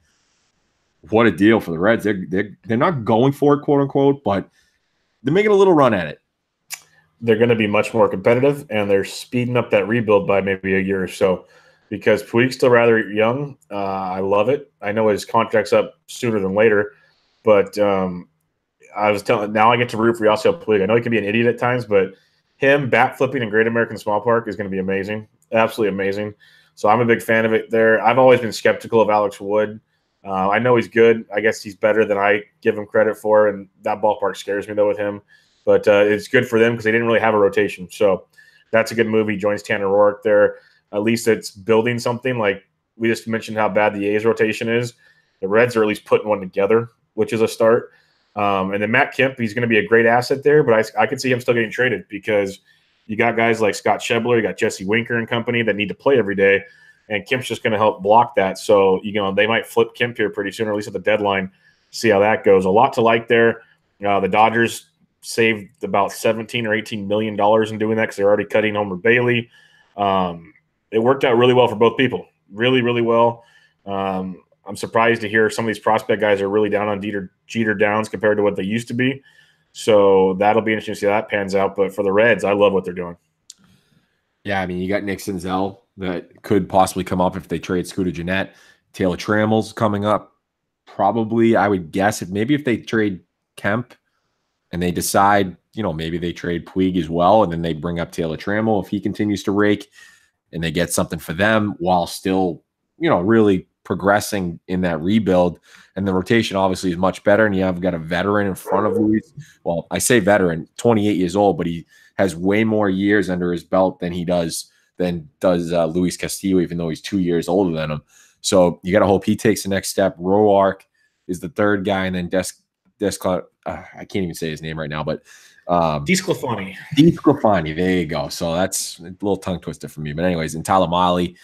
What a deal for the Reds. They're not going for it, quote unquote, but they're making a little run at it. They're going to be much more competitive, and they're speeding up that rebuild by maybe a year or so because Puig's still rather young. I love it. I know his contract's up sooner than later, but I was telling now I get to root for Yasiel Puig. I know he can be an idiot at times, but him bat flipping in Great American Small Park is going to be amazing, absolutely amazing. So I'm a big fan of it there. I've always been skeptical of Alex Wood. I know he's good. I guess he's better than I give him credit for, and that ballpark scares me, though, with him. But it's good for them because they didn't really have a rotation. So that's a good move. He joins Tanner Roark there. At least it's building something. Like we just mentioned how bad the A's rotation is. The Reds are at least putting one together, which is a start. And then Matt Kemp, he's going to be a great asset there, but I could see him still getting traded because you got guys like Scott Schebler, you got Jesse Winker and company that need to play every day. And Kemp's just going to help block that. So, they might flip Kemp here pretty soon, or at least at the deadline, see how that goes. A lot to like there. The Dodgers saved about $17 or $18 million in doing that because they're already cutting Homer Bailey. It worked out really well for both people. Really, really well. I'm surprised to hear some of these prospect guys are really down on Jeter Downs compared to what they used to be. So that'll be interesting to see how that pans out. But for the Reds, I love what they're doing. Yeah, I mean, you got Nick Senzel that could possibly come up if they trade Scooter Gennett. Taylor Trammell's coming up. Probably, I would guess, if they trade Kemp and they decide, maybe they trade Puig as well, and then they bring up Taylor Trammell if he continues to rake, and they get something for them while still, really progressing in that rebuild. And the rotation obviously is much better, and you have got a veteran in front of Luis. Well, I say veteran, 28 years old, but he has way more years under his belt than does Luis Castillo, even though he's 2 years older than him. So you got to hope he takes the next step. Roark is the third guy, and then I can't even say his name right now, but DeSclafani. There you go. So that's a little tongue twister for me. But anyways, and Tyler Mahle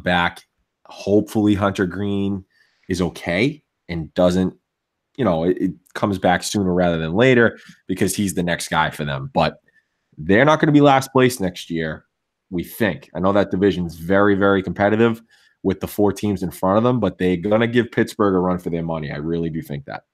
back. Hopefully Hunter Green is okay and doesn't, it comes back sooner rather than later because he's the next guy for them. But they're not going to be last place next year, we think. I know that division's very, very competitive with the 4 teams in front of them, but they're going to give Pittsburgh a run for their money. I really do think that.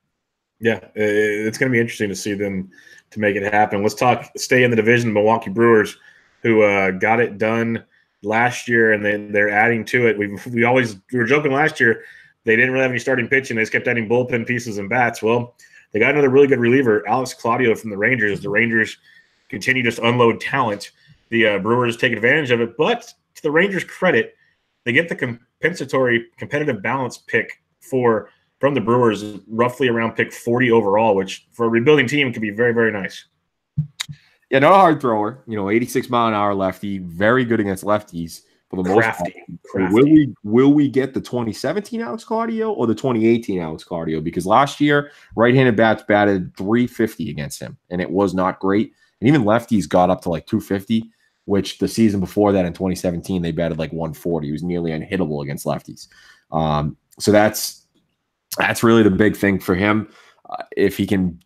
Yeah, it's going to be interesting to see them to make it happen. Let's stay in the division, the Milwaukee Brewers, who got it done last year, and then they're adding to it. We were joking last year they didn't really have any starting pitching. They just kept adding bullpen pieces and bats. Well, they got another really good reliever, Alex Claudio from the Rangers. The Rangers continue to unload talent. The Brewers take advantage of it, but to the Rangers' credit, they get the compensatory competitive balance pick from the Brewers, roughly around pick 40 overall, which for a rebuilding team can be very, very nice. Yeah, not a hard thrower. 86-mile-an-hour lefty, very good against lefties for the most part. Crafty. Will we get the 2017 Alex Claudio or the 2018 Alex Claudio? Because last year, right-handed bats batted 350 against him, and it was not great. And even lefties got up to like 250, which the season before that in 2017, they batted like 140. He was nearly unhittable against lefties. So that's really the big thing for him. If he can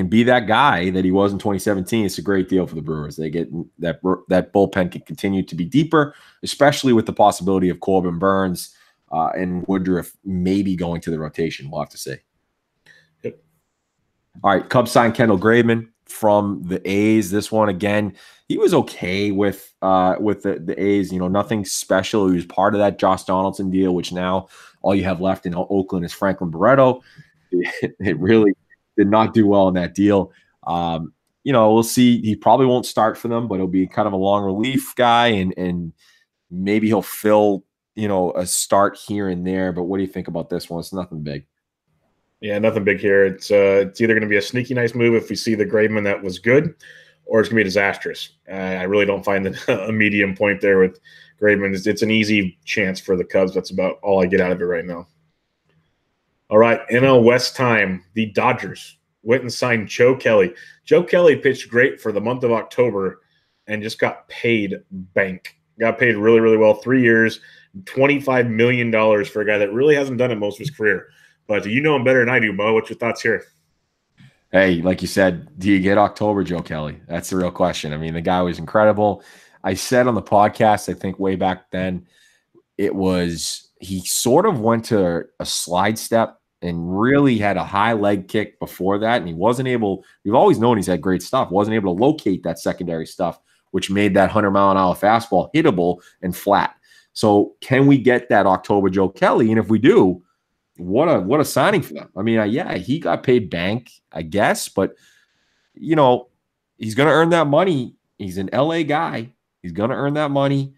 be that guy that he was in 2017, it's a great deal for the Brewers. They get that bullpen can continue to be deeper, especially with the possibility of Corbin Burns and Woodruff maybe going to the rotation. We'll have to see. Yep. All right, Cubs signed Kendall Graveman from the A's. This one again, he was okay with the A's. Nothing special. He was part of that Josh Donaldson deal, which now all you have left in Oakland is Franklin Barreto. It really did not do well in that deal. We'll see. He probably won't start for them, but he'll be kind of a long relief guy, and maybe he'll fill, a start here and there. But what do you think about this one? It's nothing big. Yeah, nothing big here. It's either going to be a sneaky nice move if we see the Graveman that was good, or it's going to be disastrous. I really don't find a medium point there with Graveman. It's an easy chance for the Cubs. That's about all I get out of it right now. All right, NL West time. The Dodgers went and signed Joe Kelly. Joe Kelly pitched great for the month of October and just got paid bank. Got paid really, really well. 3 years, $25 million for a guy that really hasn't done it most of his career. But you know him better than I do, Mo. What's your thoughts here? Hey, like you said, do you get October Joe Kelly? That's the real question. I mean, the guy was incredible. I said on the podcast, I think way back then, he sort of went to a slide step and really had a high leg kick before that. And he wasn't able – we've always known he's had great stuff. Wasn't able to locate that secondary stuff, which made that 100-mile-an-hour fastball hittable and flat. So can we get that October Joe Kelly? And if we do, what a signing for them. I mean, yeah, he got paid bank, I guess. But, he's going to earn that money. He's an L.A. guy. He's going to earn that money.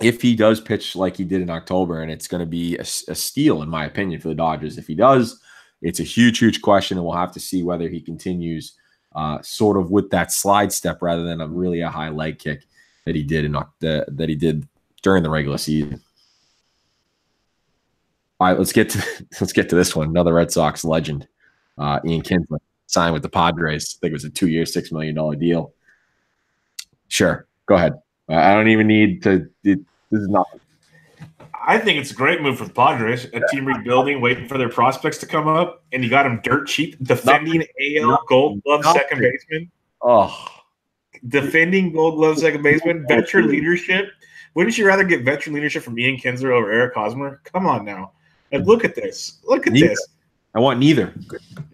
If he does pitch like he did in October, and it's going to be a steal, in my opinion, for the Dodgers. If he does, it's a huge, huge question, and we'll have to see whether he continues sort of with that slide step rather than a high leg kick that he did during the regular season. All right, let's get to this one. Another Red Sox legend, Ian Kinsler, signed with the Padres. I think it was a 2-year, $6 million deal. Sure, go ahead. I don't even need to. This is nothing. I think it's a great move for the Padres. A team rebuilding, waiting for their prospects to come up, and you got them dirt cheap. Defending AL Gold Glove second baseman. Oh, defending Gold Glove second baseman. Veteran leadership. Wouldn't you rather get veteran leadership from Ian Kinsler over Eric Hosmer? Come on now. Like, look at this. Look at this. I want neither.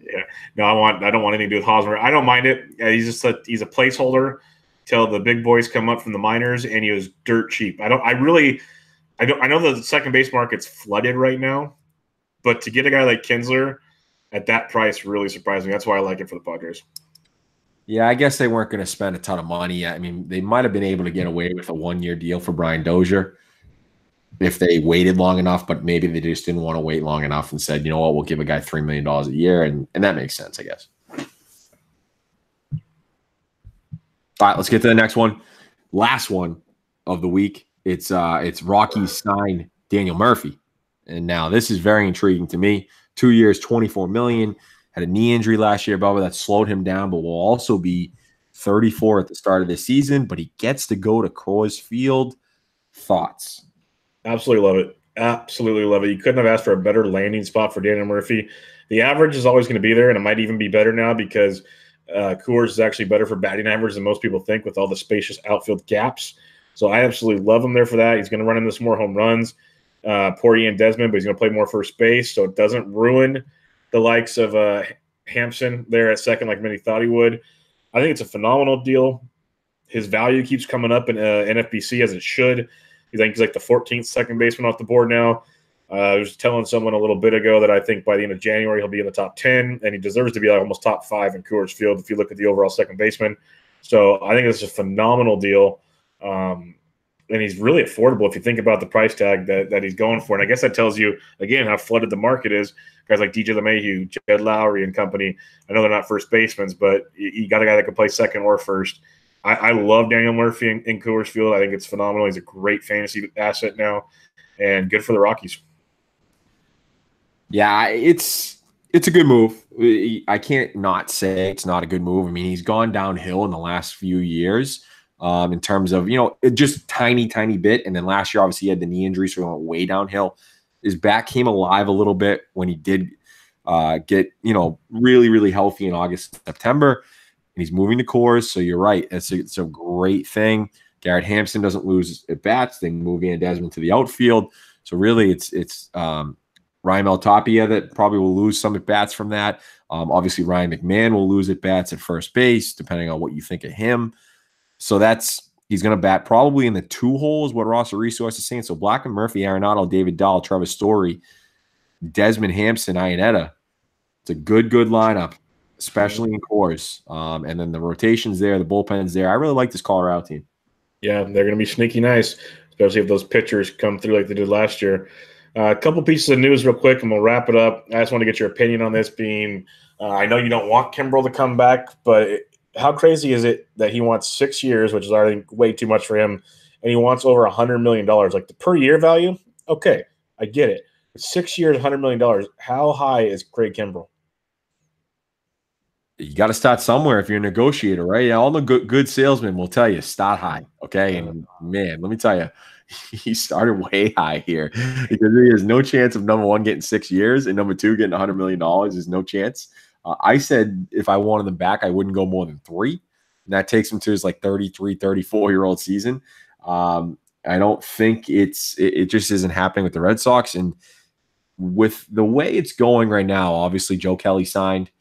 Yeah. No, I don't want anything to do with Hosmer. I don't mind it. He's a placeholder till the big boys come up from the minors, and he was dirt cheap. I know the second base market's flooded right now, but to get a guy like Kinsler at that price really surprised me. That's why I like it for the Padres. Yeah, I guess they weren't going to spend a ton of money. I mean, they might have been able to get away with a 1-year deal for Brian Dozier if they waited long enough, but maybe they just didn't want to wait long enough and said, you know what, we'll give a guy $3 million a year, and that makes sense, I guess. All right, let's get to the next one. Last one of the week. It's Rockies sign Daniel Murphy. And now this is very intriguing to me. 2 years, $24 million. Had a knee injury last year, Bubba, that slowed him down, but will also be 34 at the start of the season. But he gets to go to Coors Field. Thoughts? Absolutely love it. Absolutely love it. You couldn't have asked for a better landing spot for Daniel Murphy. The average is always going to be there, and it might even be better now because Coors is actually better for batting average than most people think with all the spacious outfield gaps. So I absolutely love him there for that. He's going to run into some more home runs. Poor Ian Desmond, but he's going to play more first base, so it doesn't ruin the likes of Hampson there at second like many thought he would. I think it's a phenomenal deal. His value keeps coming up in NFBC as it should. He's like the 14th second baseman off the board now. I was telling someone a little bit ago that I think by the end of January he'll be in the top 10, and he deserves to be like almost top 5 in Coors Field if you look at the overall second baseman. So I think it's a phenomenal deal. and he's really affordable if you think about the price tag that he's going for. And I guess that tells you, again, how flooded the market is. Guys like DJ LeMahieu, Jed Lowry and company. I know they're not first basemen, but you got a guy that can play second or first. I love Daniel Murphy in Coors Field. I think it's phenomenal. He's a great fantasy asset now, and good for the Rockies. Yeah, it's a good move. I can't not say it's not a good move. I mean, he's gone downhill in the last few years in terms of, just tiny bit. And then last year, obviously, he had the knee injury, so he went way downhill. His back came alive a little bit when he did get, really, really healthy in August, September. And he's moving to Coors, so you're right. It's a great thing. Garrett Hampson doesn't lose at bats. They move Ian Desmond to the outfield. So really, it's Raimel Tapia that probably will lose some at bats from that. Obviously, Ryan McMahon will lose at bats at first base, depending on what you think of him. So he's going to bat probably in the 2 holes, what Ross Resource is saying. So Blackman, Murphy, Arenado, David Dahl, Trevor Story, Desmond, Hampson, Iannetta. It's a good lineup, especially in Coors. And then the rotation's there, the bullpen's there. I really like this Colorado team. Yeah, they're going to be sneaky nice, especially if those pitchers come through like they did last year. A couple pieces of news real quick, and we'll wrap it up. I just want to get your opinion on this being I know you don't want Kimbrel to come back, but how crazy is it that he wants 6 years, which is already way too much for him, and he wants over $100 million? Like the per year value, okay, I get it. But 6 years, $100 million, how high is Craig Kimbrel? You got to start somewhere if you're a negotiator, right? Yeah, all the good salesmen will tell you start high, okay? And man, let me tell you, he started way high here because there is no chance of number one getting 6 years and number two getting $100 million. There's no chance. I said if I wanted them back, I wouldn't go more than 3. And that takes him to his 33, 34-year-old season. I don't think it just isn't happening with the Red Sox. And with the way it's going right now, obviously Joe Kelly signed.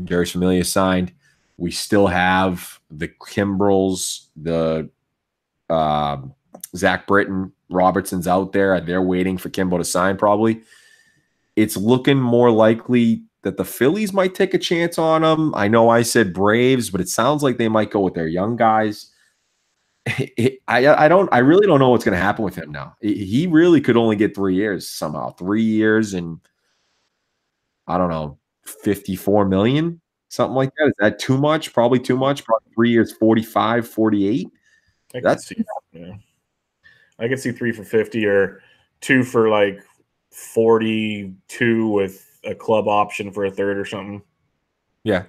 Jerry Familia signed. We still have the Kimbrels, the Zach Britton, Robertson's out there. They're waiting for Kimbo to sign probably. It's looking more likely that the Phillies might take a chance on him. I know I said Braves, but it sounds like they might go with their young guys. I really don't know what's going to happen with him now. He really could only get 3 years somehow. 3 years and I don't know, 54 million, something like that. Is that too much? Probably too much. Probably 3 years, 45, 48. I could see 3 for 50 or 2 for 42 with a club option for a third or something. Yeah.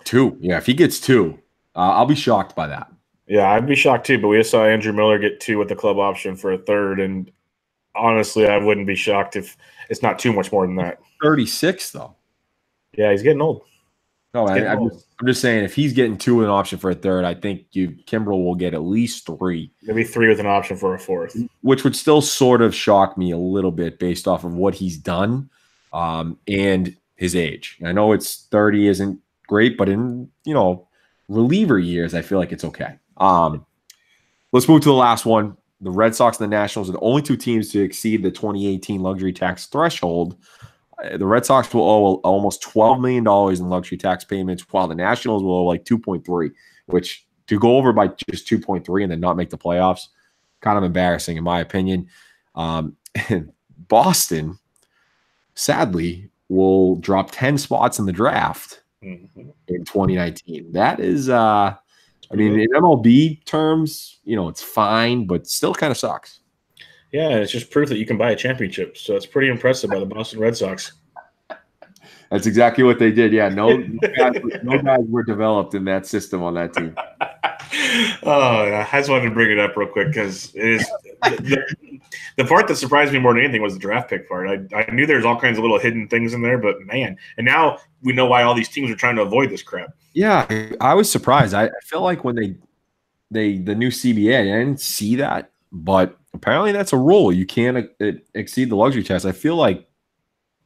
2. Yeah, if he gets 2, I'll be shocked by that. Yeah, I'd be shocked too, but we just saw Andrew Miller get 2 with the club option for a third, and honestly, I wouldn't be shocked if it's not too much more than that. 36, though. Yeah, he's getting old. No, I'm just saying if he's getting 2 with an option for a third, I think Kimbrel will get at least 3. Maybe 3 with an option for a fourth. Which would still sort of shock me a little bit based off of what he's done and his age. I know it's 30 isn't great, but in, reliever years, I feel like it's okay. Let's move to the last one. The Red Sox and the Nationals are the only 2 teams to exceed the 2018 luxury tax threshold. The Red Sox will owe almost $12 million in luxury tax payments, while the Nationals will owe 2.3, which to go over by just 2.3 and then not make the playoffs, kind of embarrassing in my opinion. Boston, sadly, will drop 10 spots in the draft in 2019. That is, in MLB terms, it's fine, but still kind of sucks. Yeah, it's just proof that you can buy a championship. So it's pretty impressive by the Boston Red Sox. That's exactly what they did. Yeah, no guys were developed in that system on that team. I just wanted to bring it up real quick because it is the part that surprised me more than anything was the draft pick part. I knew there's all kinds of little hidden things in there, but man, and now we know why all these teams are trying to avoid this crap. Yeah, I was surprised. I feel like when the new CBA, I didn't see that, but apparently that's a rule. You can't exceed the luxury tax. I feel like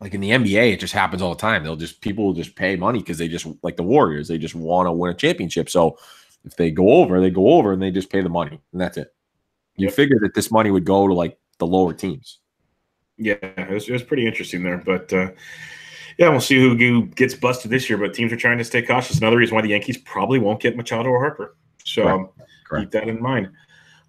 in the NBA, it just happens all the time. People will just pay money because they just, like the Warriors, they just want to win a championship. So if they go over, and they just pay the money, and that's it. You figure that this money would go to the lower teams. Yeah, it was pretty interesting there, but we'll see who gets busted this year. But teams are trying to stay cautious. Another reason why the Yankees probably won't get Machado or Harper. So keep that in mind.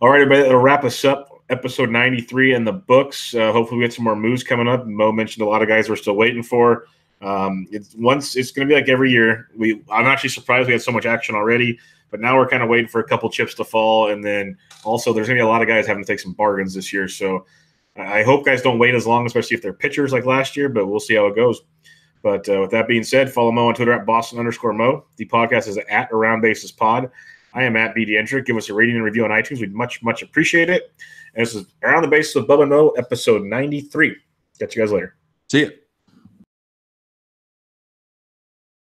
All right, everybody, that'll wrap us up. Episode 93 in the books. Hopefully we get some more moves coming up. Mo mentioned a lot of guys we're still waiting for. It's going to be like every year. I'm actually surprised we had so much action already, but now we're kind of waiting for a couple chips to fall. And then also there's going to be a lot of guys having to take some bargains this year. So I hope guys don't wait as long, especially if they're pitchers like last year, but we'll see how it goes. But with that being said, follow Mo on Twitter at Boston_Mo. The podcast is at Around Bases Pod. I am at BDentric. Give us a rating and review on iTunes. We'd much, much appreciate it. And this is Around the Bases with Bubba Mo, episode 93. Catch you guys later. See ya.